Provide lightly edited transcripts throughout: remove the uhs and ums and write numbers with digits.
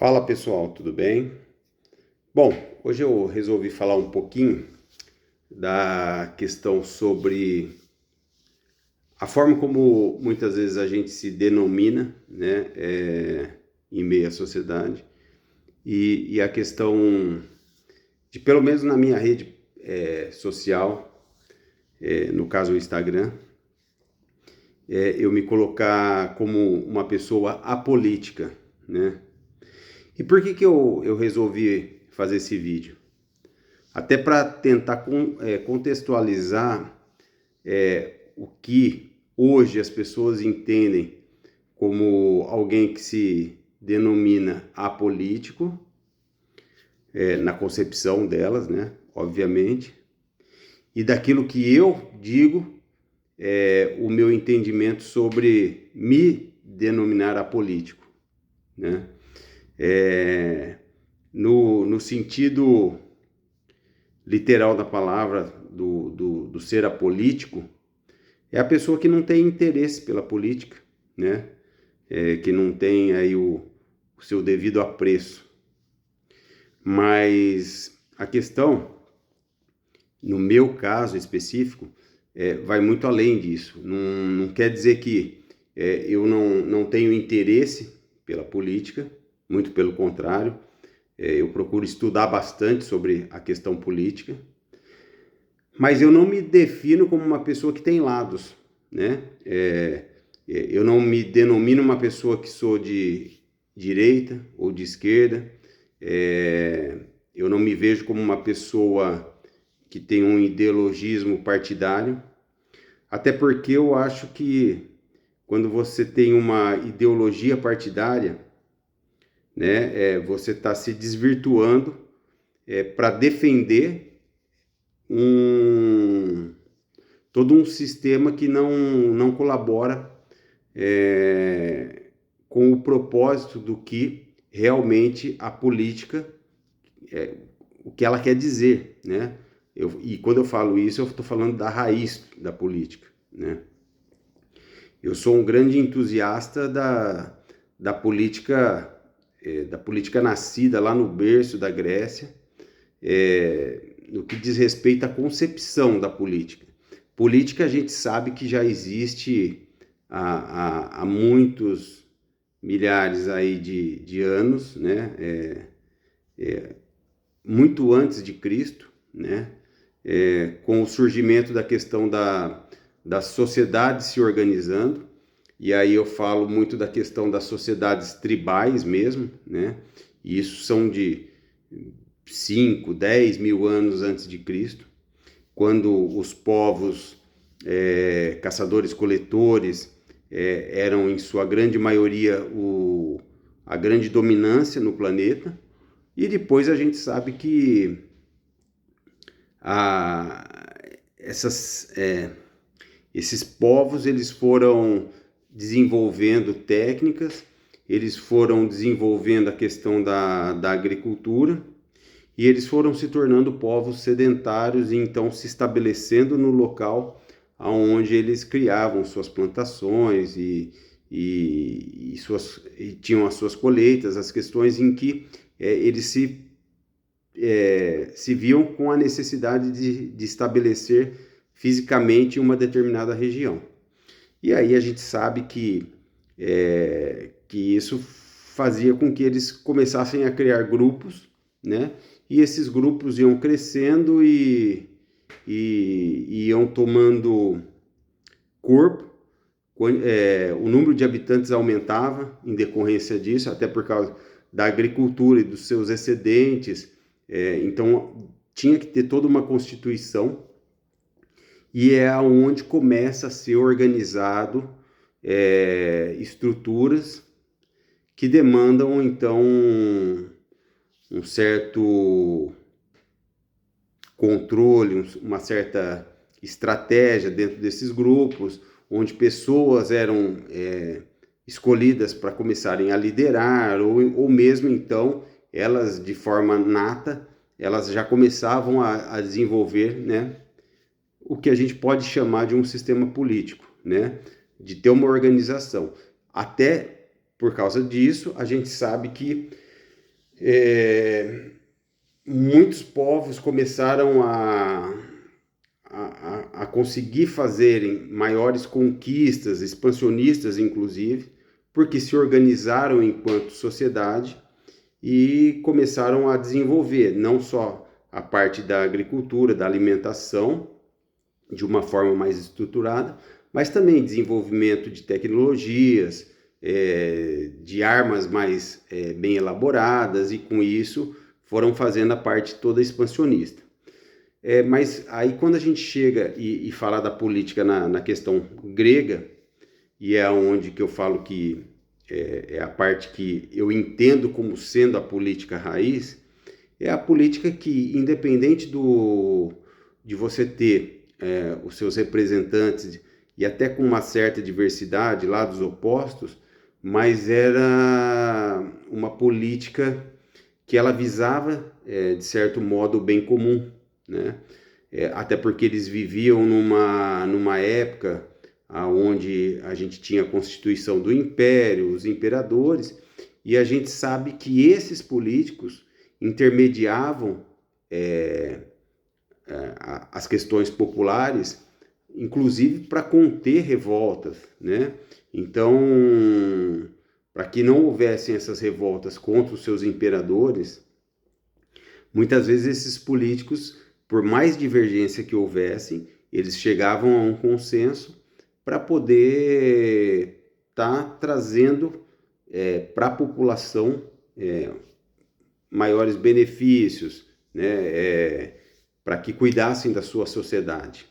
Fala pessoal, tudo bem? Bom, hoje eu resolvi falar um pouquinho da questão sobre a forma como muitas vezes a gente se denomina, né, em meio à sociedade e a questão de, pelo menos na minha rede social, no caso o Instagram, eu me colocar como uma pessoa apolítica, né? E por que eu resolvi fazer esse vídeo? Até para tentar contextualizar o que hoje as pessoas entendem como alguém que se denomina apolítico, na concepção delas, né? Obviamente, e daquilo que eu digo, o meu entendimento sobre me denominar apolítico, né? No sentido literal da palavra do ser apolítico, é a pessoa que não tem interesse pela política, né? Que não tem aí o seu devido apreço. Mas a questão, no meu caso específico, vai muito além disso. Não quer dizer que eu não tenho interesse pela política, muito pelo contrário. Eu procuro estudar bastante sobre a questão política, mas eu não me defino como uma pessoa que tem lados, né? Eu não me denomino uma pessoa que sou de direita ou de esquerda. Eu não me vejo como uma pessoa que tem um ideologismo partidário, até porque eu acho que quando você tem uma ideologia partidária, né, você está se desvirtuando para defender todo um sistema que não colabora com o propósito do que realmente a política, o que ela quer dizer, né? E quando eu falo isso, eu estou falando da raiz da política, né? Eu sou um grande entusiasta da política nascida lá no berço da Grécia, no que diz respeito à concepção da política. Política a gente sabe que já existe há muitos milhares aí de anos, né? Muito antes de Cristo, né? Com o surgimento da questão da sociedade se organizando, e aí eu falo muito da questão das sociedades tribais mesmo, né? E isso são de 5, 10 mil anos antes de Cristo, quando os povos caçadores-coletores eram, em sua grande maioria, a grande dominância no planeta. E depois a gente sabe que esses povos eles foram desenvolvendo técnicas, eles foram desenvolvendo a questão da agricultura, e eles foram se tornando povos sedentários e então se estabelecendo no local onde eles criavam suas plantações e tinham as suas colheitas, as questões em que eles se viam com a necessidade de estabelecer fisicamente uma determinada região. E aí a gente sabe que isso fazia com que eles começassem a criar grupos, né? E esses grupos iam crescendo e iam tomando corpo. O número de habitantes aumentava em decorrência disso, até por causa da agricultura e dos seus excedentes. Então tinha que ter toda uma constituição, e é onde começa a ser organizado estruturas que demandam então um certo controle, uma certa estratégia dentro desses grupos, onde pessoas eram escolhidas para começarem a liderar, ou mesmo então elas de forma nata, elas já começavam a desenvolver, né, o que a gente pode chamar de um sistema político, né, de ter uma organização. Até por causa disso, a gente sabe que muitos povos começaram a conseguir fazerem maiores conquistas, expansionistas inclusive, porque se organizaram enquanto sociedade e começaram a desenvolver não só a parte da agricultura, da alimentação, de uma forma mais estruturada, mas também desenvolvimento de tecnologias, de armas mais bem elaboradas, e com isso foram fazendo a parte toda expansionista. Mas aí quando a gente chega e fala da política na questão grega, e é onde que eu falo que é a parte que eu entendo como sendo a política raiz, é a política que, independente de você ter os seus representantes, e até com uma certa diversidade, lados opostos, mas era uma política que ela visava, de certo modo, o bem comum, né? Até porque eles viviam numa época onde a gente tinha a constituição do império, os imperadores, e a gente sabe que esses políticos intermediavam as questões populares, inclusive para conter revoltas, né? Então, para que não houvessem essas revoltas contra os seus imperadores, muitas vezes esses políticos, por mais divergência que houvessem, eles chegavam a um consenso para poder estar trazendo para a população maiores benefícios, né? Para que cuidassem da sua sociedade.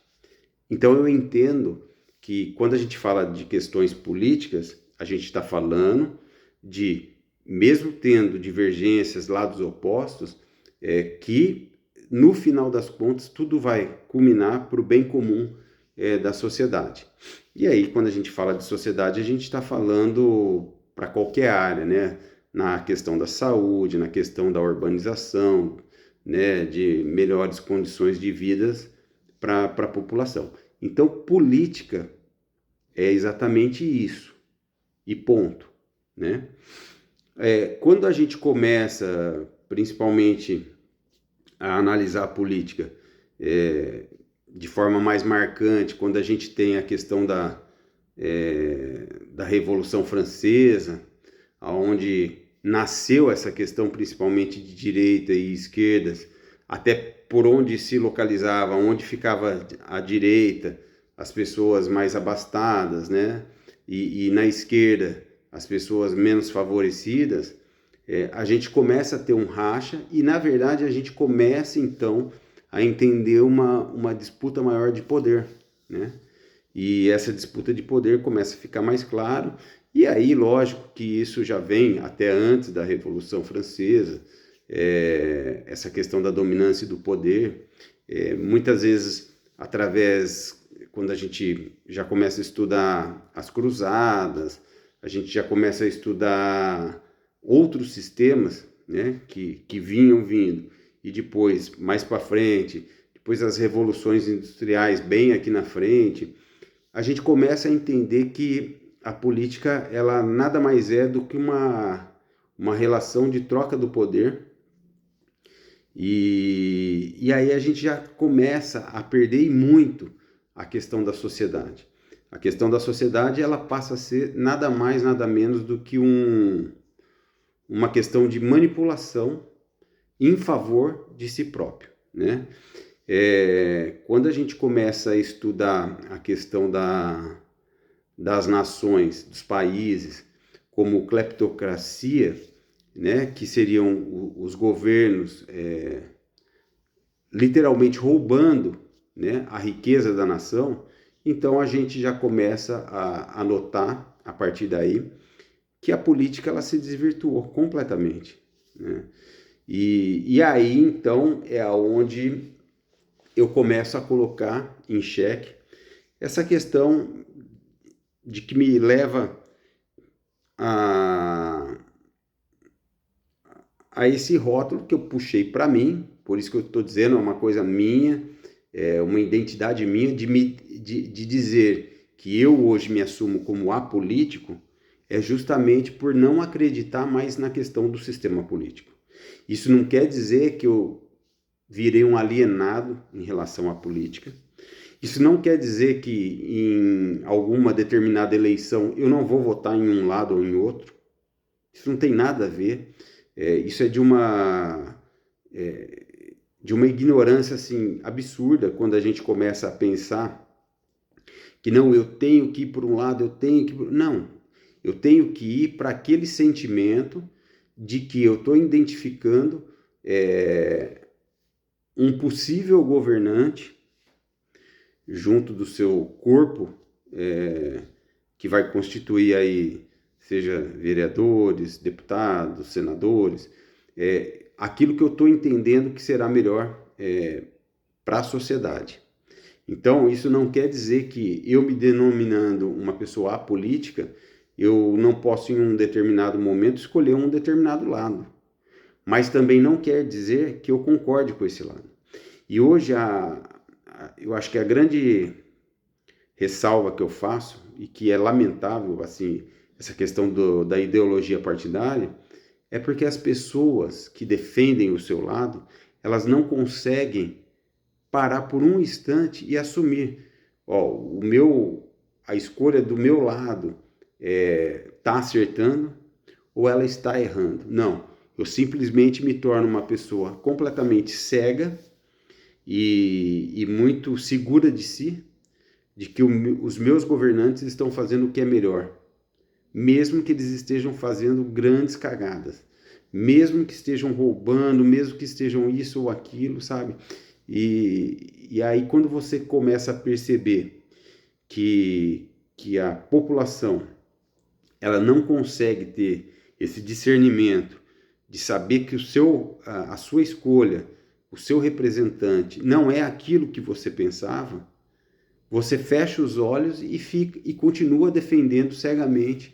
Então eu entendo que quando a gente fala de questões políticas, a gente está falando de, mesmo tendo divergências, lados opostos, que no final das contas tudo vai culminar para o bem comum da sociedade. E aí quando a gente fala de sociedade, a gente está falando para qualquer área, né? Na questão da saúde, na questão da urbanização, né? De melhores condições de vida para a população. Então, política é exatamente isso, e ponto, né? Quando a gente começa, principalmente, a analisar a política de forma mais marcante, quando a gente tem a questão da Revolução Francesa, onde nasceu essa questão principalmente de direita e esquerdas, até por onde se localizava, onde ficava a direita, as pessoas mais abastadas, né? E na esquerda, as pessoas menos favorecidas, a gente começa a ter um racha e, na verdade, a gente começa, então, a entender uma disputa maior de poder, né? E essa disputa de poder começa a ficar mais claro, e aí, lógico que isso já vem até antes da Revolução Francesa, essa questão da dominância do poder, muitas vezes quando a gente já começa a estudar as cruzadas, a gente já começa a estudar outros sistemas, né, que vinham vindo, e depois, mais para frente, depois as revoluções industriais bem aqui na frente, a gente começa a entender que a política, ela nada mais é do que uma relação de troca do poder, e aí a gente já começa a perder muito a questão da sociedade. A questão da sociedade, ela passa a ser nada mais, nada menos do que uma questão de manipulação em favor de si próprio, né? Quando a gente começa a estudar a questão das nações, dos países, como cleptocracia, né, que seriam os governos literalmente roubando, né, a riqueza da nação, então a gente já começa a notar, a partir daí, que a política ela se desvirtuou completamente, né? E aí, então, é onde eu começo a colocar em xeque essa questão de que me leva a esse rótulo que eu puxei para mim, por isso que eu estou dizendo, é uma coisa minha, uma identidade minha, de dizer que eu hoje me assumo como apolítico, é justamente por não acreditar mais na questão do sistema político. Isso não quer dizer que eu virei um alienado em relação à política. Isso não quer dizer que em alguma determinada eleição eu não vou votar em um lado ou em outro. Isso não tem nada a ver. Isso é de uma ignorância assim absurda quando a gente começa a pensar que não, eu tenho que ir por um lado, eu tenho que... Não, eu tenho que ir para aquele sentimento de que eu estou identificando um possível governante junto do seu corpo, que vai constituir aí, seja vereadores, deputados, senadores, aquilo que eu estou entendendo que será melhor para a sociedade. Então, isso não quer dizer que eu me denominando uma pessoa apolítica, eu não posso em um determinado momento escolher um determinado lado. Mas também não quer dizer que eu concorde com esse lado. E hoje, eu acho que a grande ressalva que eu faço, e que é lamentável, assim, essa questão da ideologia partidária, é porque as pessoas que defendem o seu lado, elas não conseguem parar por um instante e assumir, a escolha do meu lado está acertando ou ela está errando. Não, eu simplesmente me torno uma pessoa completamente cega e muito segura de si, de que os meus governantes estão fazendo o que é melhor, mesmo que eles estejam fazendo grandes cagadas, mesmo que estejam roubando, mesmo que estejam isso ou aquilo, sabe? E aí quando você começa a perceber que a população ela não consegue ter esse discernimento de saber que a sua escolha, o seu representante não é aquilo que você pensava, você fecha os olhos e continua defendendo cegamente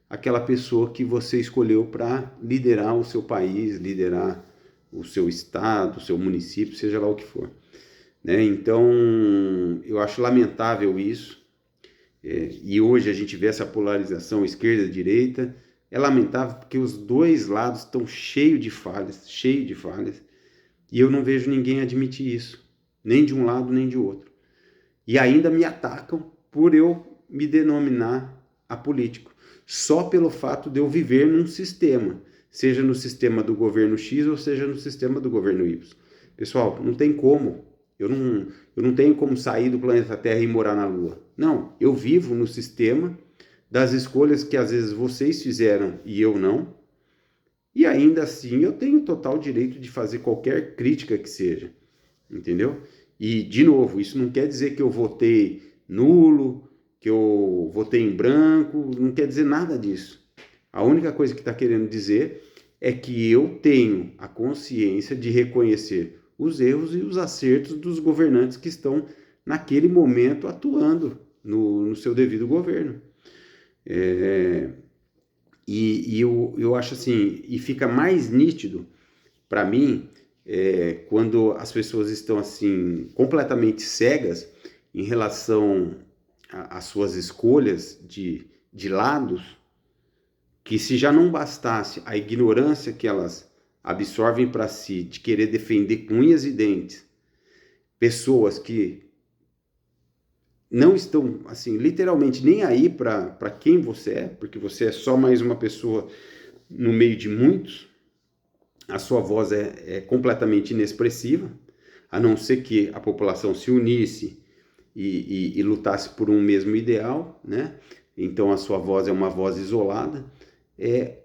aquela pessoa que você escolheu para liderar o seu país, liderar o seu estado, o seu município, seja lá o que for. Né? Então, eu acho lamentável isso. E hoje a gente vê essa polarização esquerda-direita. É lamentável porque os dois lados estão cheios de falhas, e eu não vejo ninguém admitir isso, nem de um lado nem de outro. E ainda me atacam por eu me denominar apolítico, só pelo fato de eu viver num sistema, seja no sistema do governo X ou seja no sistema do governo Y. Pessoal, não tem como. Eu não tenho como sair do planeta Terra e morar na Lua. Não, eu vivo no sistema das escolhas que às vezes vocês fizeram e eu não. E ainda assim eu tenho total direito de fazer qualquer crítica que seja. Entendeu? E, de novo, isso não quer dizer que eu votei nulo, que eu votei em branco, não quer dizer nada disso. A única coisa que está querendo dizer é que eu tenho a consciência de reconhecer os erros e os acertos dos governantes que estão, naquele momento, atuando no seu devido governo. Eu acho assim, e fica mais nítido para mim, quando as pessoas estão assim completamente cegas em relação às suas escolhas de lados, que se já não bastasse a ignorância que elas absorvem para si, de querer defender com unhas e dentes pessoas que não estão assim literalmente nem aí para quem você é, porque você é só mais uma pessoa no meio de muitos. A sua voz é completamente inexpressiva, a não ser que a população se unisse e lutasse por um mesmo ideal, né? Então a sua voz é uma voz isolada.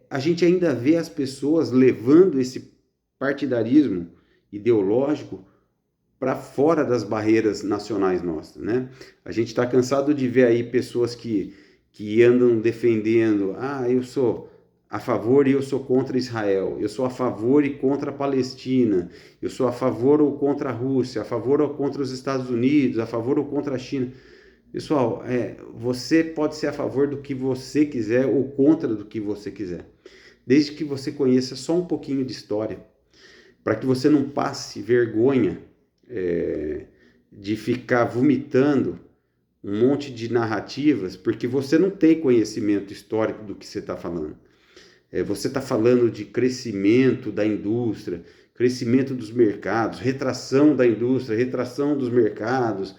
A gente ainda vê as pessoas levando esse partidarismo ideológico para fora das barreiras nacionais nossas, né? A gente está cansado de ver aí pessoas que andam defendendo, eu sou a favor e eu sou contra Israel, eu sou a favor e contra a Palestina, eu sou a favor ou contra a Rússia, a favor ou contra os Estados Unidos, a favor ou contra a China. Pessoal, você pode ser a favor do que você quiser ou contra do que você quiser, desde que você conheça só um pouquinho de história, para que você não passe vergonha de ficar vomitando um monte de narrativas, porque você não tem conhecimento histórico do que você está falando. Você está falando de crescimento da indústria, crescimento dos mercados, retração da indústria, retração dos mercados,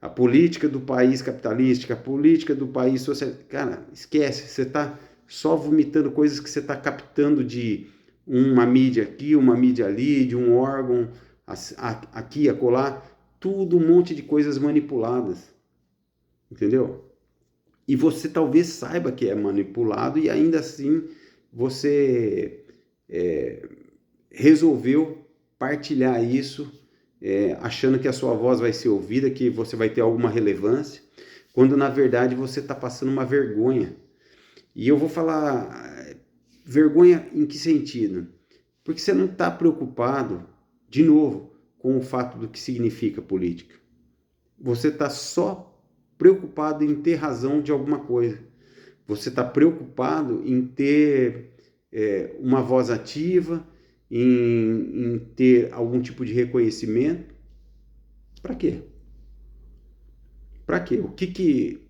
a política do país capitalística, a política do país socialista. Cara, esquece, você está só vomitando coisas que você está captando de uma mídia aqui, uma mídia ali, de um órgão aqui, acolá, tudo um monte de coisas manipuladas, entendeu? E você talvez saiba que é manipulado e ainda assim você resolveu partilhar isso, achando que a sua voz vai ser ouvida, que você vai ter alguma relevância, quando na verdade você está passando uma vergonha. E eu vou falar, vergonha em que sentido? Porque você não está preocupado, de novo, com o fato do que significa política. Você está só preocupado em ter razão de alguma coisa. Você está preocupado em ter uma voz ativa, em ter algum tipo de reconhecimento. Para quê? Para quê? O que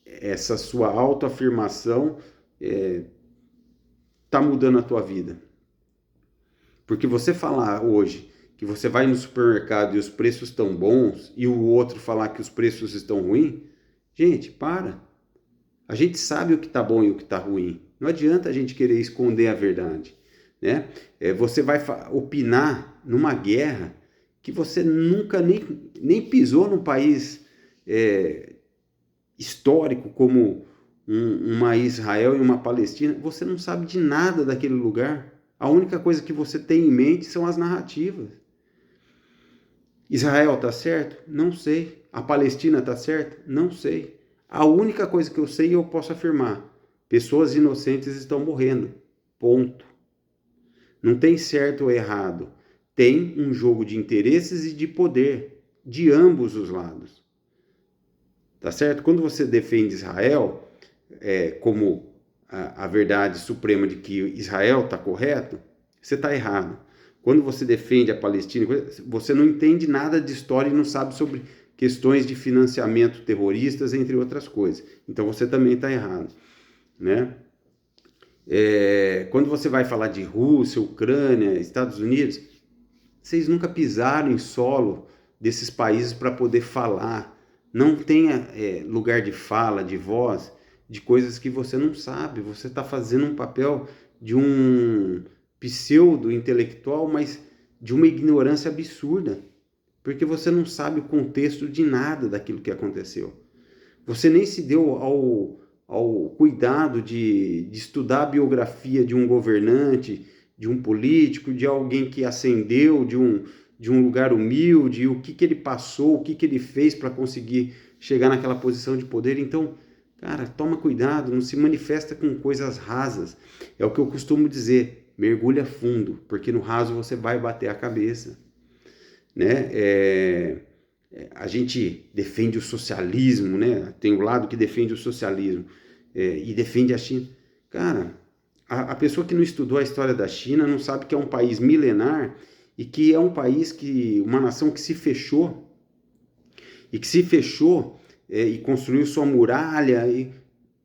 essa sua autoafirmação está mudando a tua vida? Porque você falar hoje que você vai no supermercado e os preços estão bons e o outro falar que os preços estão ruins, gente, para. A gente sabe o que está bom e o que está ruim. Não adianta a gente querer esconder a verdade, né? Você vai opinar numa guerra que você nunca nem pisou num país histórico como uma Israel e uma Palestina. Você não sabe de nada daquele lugar. A única coisa que você tem em mente são as narrativas. Israel está certo? Não sei. A Palestina está certa? Não sei. A única coisa que eu sei e eu posso afirmar: pessoas inocentes estão morrendo. Ponto. Não tem certo ou errado. Tem um jogo de interesses e de poder de ambos os lados. Tá certo? Quando você defende Israel como a verdade suprema de que Israel está correto, você está errado. Quando você defende a Palestina, você não entende nada de história e não sabe sobre questões de financiamento terroristas, entre outras coisas. Então você também está errado, né? Quando você vai falar de Rússia, Ucrânia, Estados Unidos, vocês nunca pisaram em solo desses países para poder falar. Não tenha lugar de fala, de voz, de coisas que você não sabe. Você está fazendo um papel de um pseudo-intelectual, mas de uma ignorância absurda, porque você não sabe o contexto de nada daquilo que aconteceu. Você nem se deu ao cuidado de estudar a biografia de um governante, de um político, de alguém que ascendeu de um lugar humilde, o que ele passou, o que ele fez para conseguir chegar naquela posição de poder. Então, cara, toma cuidado, não se manifesta com coisas rasas. É o que eu costumo dizer, mergulha fundo, porque no raso você vai bater a cabeça, né? A gente defende o socialismo, né? Tem o lado que defende o socialismo e defende a China. Cara, a pessoa que não estudou a história da China não sabe que é um país milenar e que é um país uma nação que se fechou e construiu sua muralha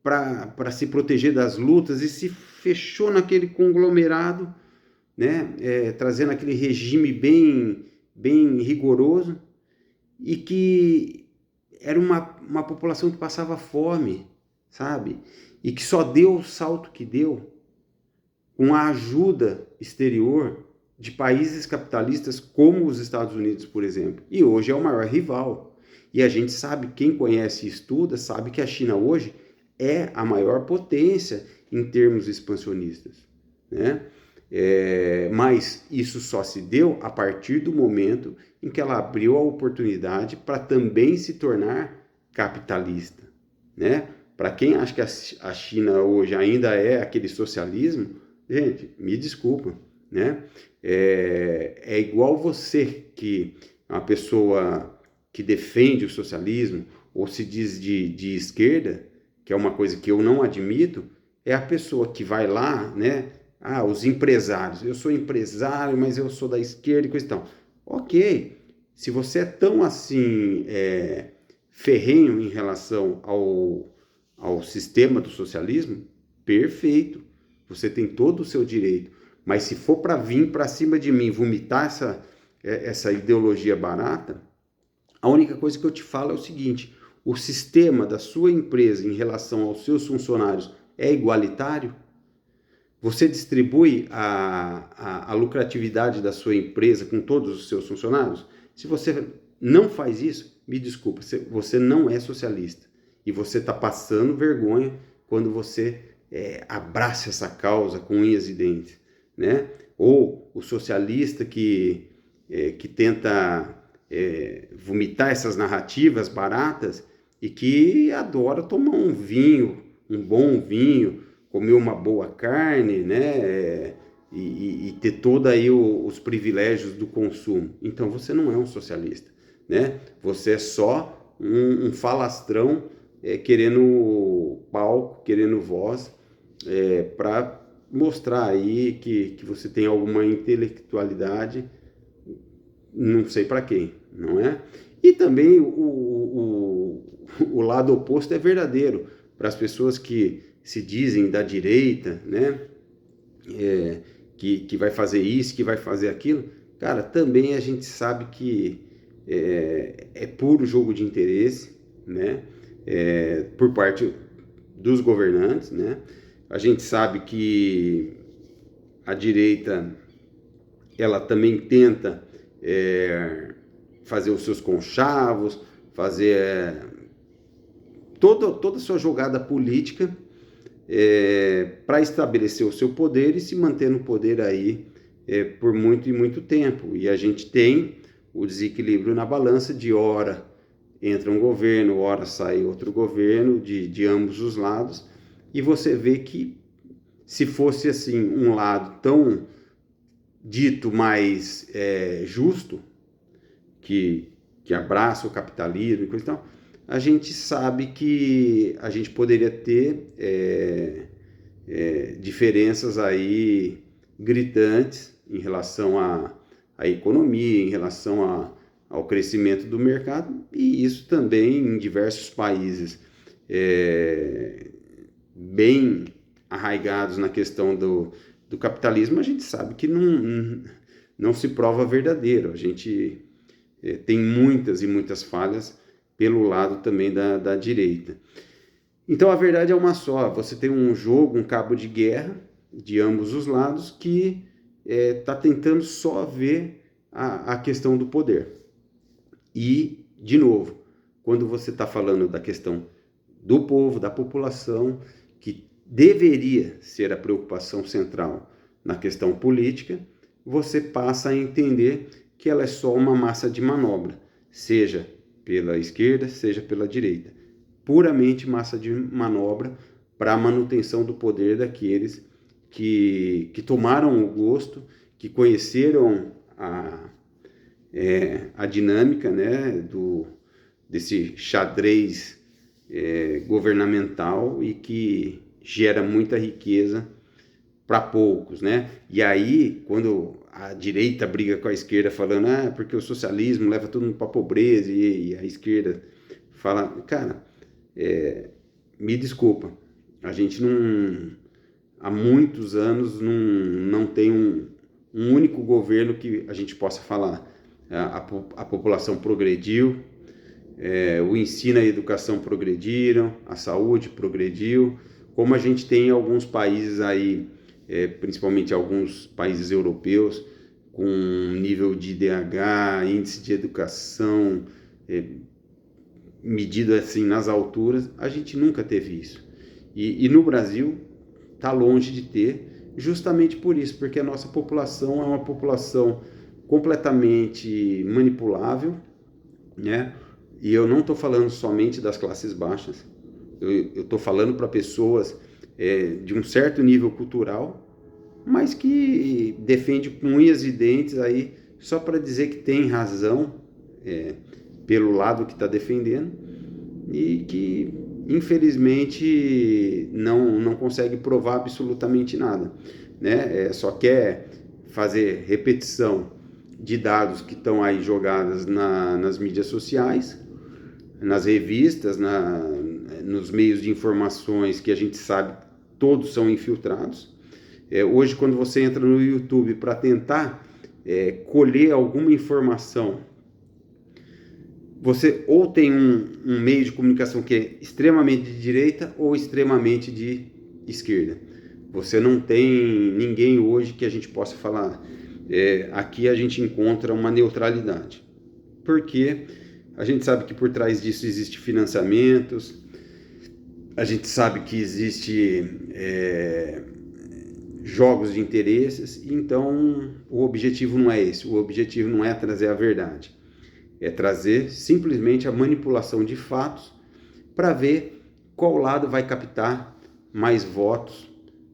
para se proteger das lutas e se fechou naquele conglomerado, né? Trazendo aquele regime bem rigoroso e que era uma população que passava fome, sabe? E que só deu o salto que deu com a ajuda exterior de países capitalistas como os Estados Unidos, por exemplo. E hoje é o maior rival. E a gente sabe, quem conhece e estuda, sabe que a China hoje é a maior potência em termos expansionistas, né? Mas isso só se deu a partir do momento em que ela abriu a oportunidade para também se tornar capitalista, né? Para quem acha que a China hoje ainda é aquele socialismo, gente, me desculpa, né? É igual você, que é uma pessoa que defende o socialismo ou se diz de esquerda, que é uma coisa que eu não admito, é a pessoa que vai lá, né? Os empresários. Eu sou empresário, mas eu sou da esquerda e coisa e tal. Ok, se você é tão assim ferrenho em relação ao sistema do socialismo, perfeito, você tem todo o seu direito. Mas se for para vir para cima de mim, vomitar essa ideologia barata, a única coisa que eu te falo é o seguinte: o sistema da sua empresa em relação aos seus funcionários é igualitário? Você distribui a lucratividade da sua empresa com todos os seus funcionários? Se você não faz isso, me desculpa, você não é socialista. E você está passando vergonha quando você abraça essa causa com unhas e dentes, né? Ou o socialista que tenta vomitar essas narrativas baratas e que adora tomar um vinho, um bom vinho, comer uma boa carne, né? E ter todos aí os privilégios do consumo. Então você não é um socialista, né? Você é só um falastrão querendo palco, querendo voz, para mostrar aí que você tem alguma intelectualidade, não sei para quem, não é? E também o lado oposto é verdadeiro, para as pessoas que se dizem da direita, né? Que vai fazer isso, que vai fazer aquilo. Cara, também a gente sabe que é puro jogo de interesse, né? Por parte dos governantes, né? A gente sabe que a direita, ela também tenta fazer os seus conchavos, fazer toda a sua jogada política para estabelecer o seu poder e se manter no poder aí por muito e muito tempo. E a gente tem o desequilíbrio na balança de hora entra um governo, hora sai outro governo, de ambos os lados, e você vê que se fosse assim um lado tão dito mais justo, que abraça o capitalismo e coisa e tal, a gente sabe que a gente poderia ter diferenças aí gritantes em relação à economia, em relação ao crescimento do mercado, e isso também em diversos países bem arraigados na questão do capitalismo, a gente sabe que não se prova verdadeiro. A gente tem muitas e muitas falhas pelo lado também da direita. Então a verdade é uma só: você tem um jogo, um cabo de guerra de ambos os lados que está tentando só ver a questão do poder. E, de novo, quando você está falando da questão do povo, da população, que deveria ser a preocupação central na questão política, você passa a entender que ela é só uma massa de manobra, seja pela esquerda, seja pela direita. Puramente massa de manobra para a manutenção do poder daqueles que tomaram o gosto, que conheceram a dinâmica, né, desse xadrez governamental e que gera muita riqueza para poucos, né? E aí, quando a direita briga com a esquerda falando porque o socialismo leva todo mundo para a pobreza, e a esquerda fala, cara, me desculpa, a gente há muitos anos não tem um único governo que a gente possa falar a população progrediu, o ensino e a educação progrediram, a saúde progrediu, como a gente tem em alguns países aí, principalmente alguns países europeus, com nível de IDH, índice de educação, medido assim nas alturas. A gente nunca teve isso. E no Brasil está longe de ter, justamente por isso, porque a nossa população é uma população completamente manipulável, né? E eu não estou falando somente das classes baixas, eu estou falando para pessoas de um certo nível cultural, mas que defende com unhas e dentes aí só para dizer que tem razão pelo lado que está defendendo, e que infelizmente não consegue provar absolutamente nada, né? Só quer fazer repetição de dados que estão aí jogadas nas mídias sociais, nas revistas, nos meios de informações que a gente sabe todos são infiltrados. Hoje, quando você entra no YouTube para tentar colher alguma informação, você ou tem um meio de comunicação que é extremamente de direita ou extremamente de esquerda. Você não tem ninguém hoje que a gente possa falar, aqui a gente encontra uma neutralidade. Porque a gente sabe que por trás disso existe financiamentos, a gente sabe que existe jogos de interesses, então o objetivo não é esse, o objetivo não é trazer a verdade, é trazer simplesmente a manipulação de fatos para ver qual lado vai captar mais votos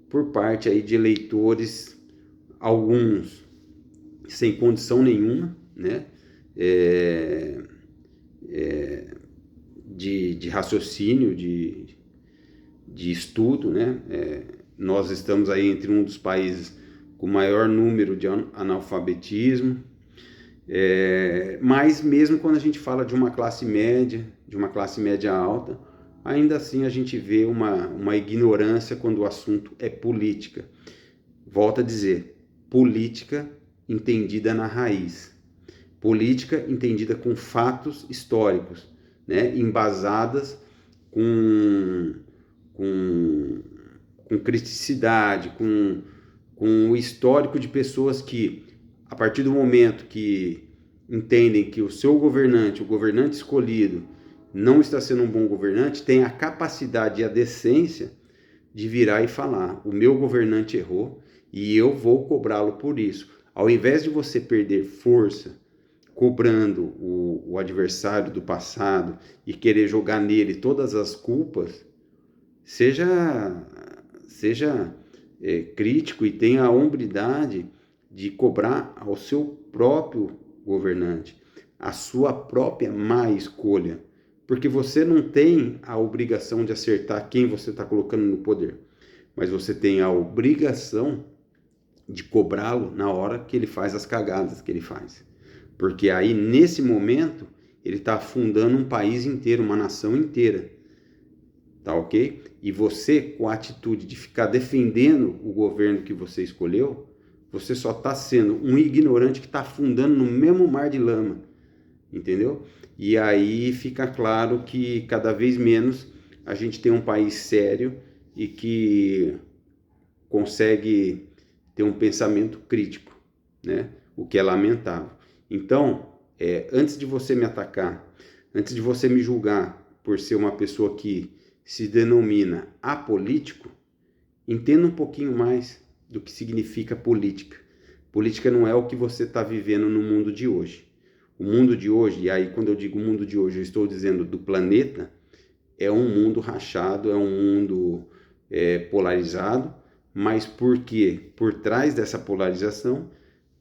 por parte aí de eleitores, alguns sem condição nenhuma, né? De raciocínio, de estudo, né? Nós estamos aí entre um dos países com maior número de analfabetismo, mas mesmo quando a gente fala de uma classe média alta, ainda assim a gente vê uma ignorância quando o assunto é política. Volto a dizer, política entendida na raiz, política entendida com fatos históricos, né, embasadas com criticidade, com o histórico de pessoas que, a partir do momento que entendem que o seu governante, o governante escolhido, não está sendo um bom governante, tem a capacidade e a decência de virar e falar: o meu governante errou e eu vou cobrá-lo por isso. Ao invés de você perder força cobrando o adversário do passado e querer jogar nele todas as culpas, seja crítico e tenha a hombridade de cobrar ao seu próprio governante, a sua própria má escolha, porque você não tem a obrigação de acertar quem você está colocando no poder, mas você tem a obrigação de cobrá-lo na hora que ele faz as cagadas que ele faz, porque aí nesse momento ele está afundando um país inteiro, uma nação inteira, tá ok? E você, com a atitude de ficar defendendo o governo que você escolheu, você só está sendo um ignorante que está afundando no mesmo mar de lama, entendeu? E aí fica claro que cada vez menos a gente tem um país sério e que consegue ter um pensamento crítico, né? O que é lamentável. Então, antes de você me atacar, antes de você me julgar por ser uma pessoa que se denomina apolítico, entenda um pouquinho mais do que significa política. Política não é o que você está vivendo no mundo de hoje. O mundo de hoje, e aí quando eu digo mundo de hoje, eu estou dizendo do planeta, é um mundo rachado, é um mundo polarizado, mas porque por trás dessa polarização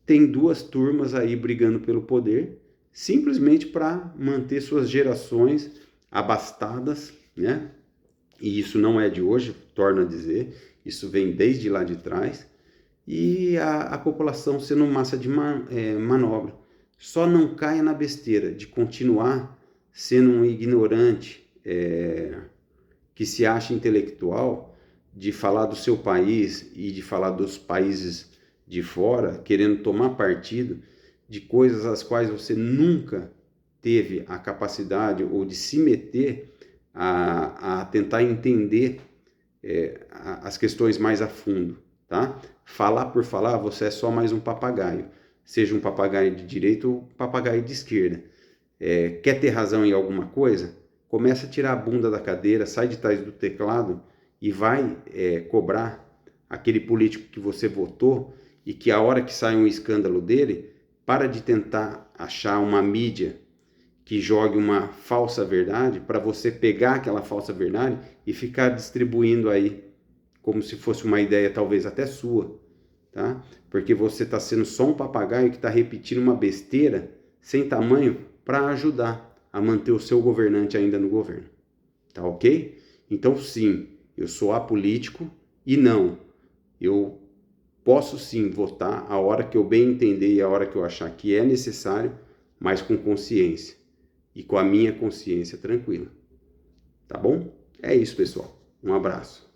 tem duas turmas aí brigando pelo poder, simplesmente para manter suas gerações abastadas, né? E isso não é de hoje, torno a dizer, isso vem desde lá de trás, e a população sendo massa de manobra. Só não caia na besteira de continuar sendo um ignorante que se acha intelectual, de falar do seu país e de falar dos países de fora, querendo tomar partido de coisas às quais você nunca teve a capacidade ou de se meter a tentar entender as questões mais a fundo, tá? Falar por falar, você é só mais um papagaio, seja um papagaio de direita ou um papagaio de esquerda. Quer ter razão em alguma coisa? Começa a tirar a bunda da cadeira, sai de trás do teclado e vai cobrar aquele político que você votou e que a hora que sai um escândalo dele, para de tentar achar uma mídia que jogue uma falsa verdade para você pegar aquela falsa verdade e ficar distribuindo aí como se fosse uma ideia talvez até sua, tá? Porque você está sendo só um papagaio que está repetindo uma besteira sem tamanho para ajudar a manter o seu governante ainda no governo, tá ok? Então sim, eu sou apolítico e não, eu posso sim votar a hora que eu bem entender e a hora que eu achar que é necessário, mas com consciência e com a minha consciência tranquila, tá bom? É isso, pessoal. Um abraço.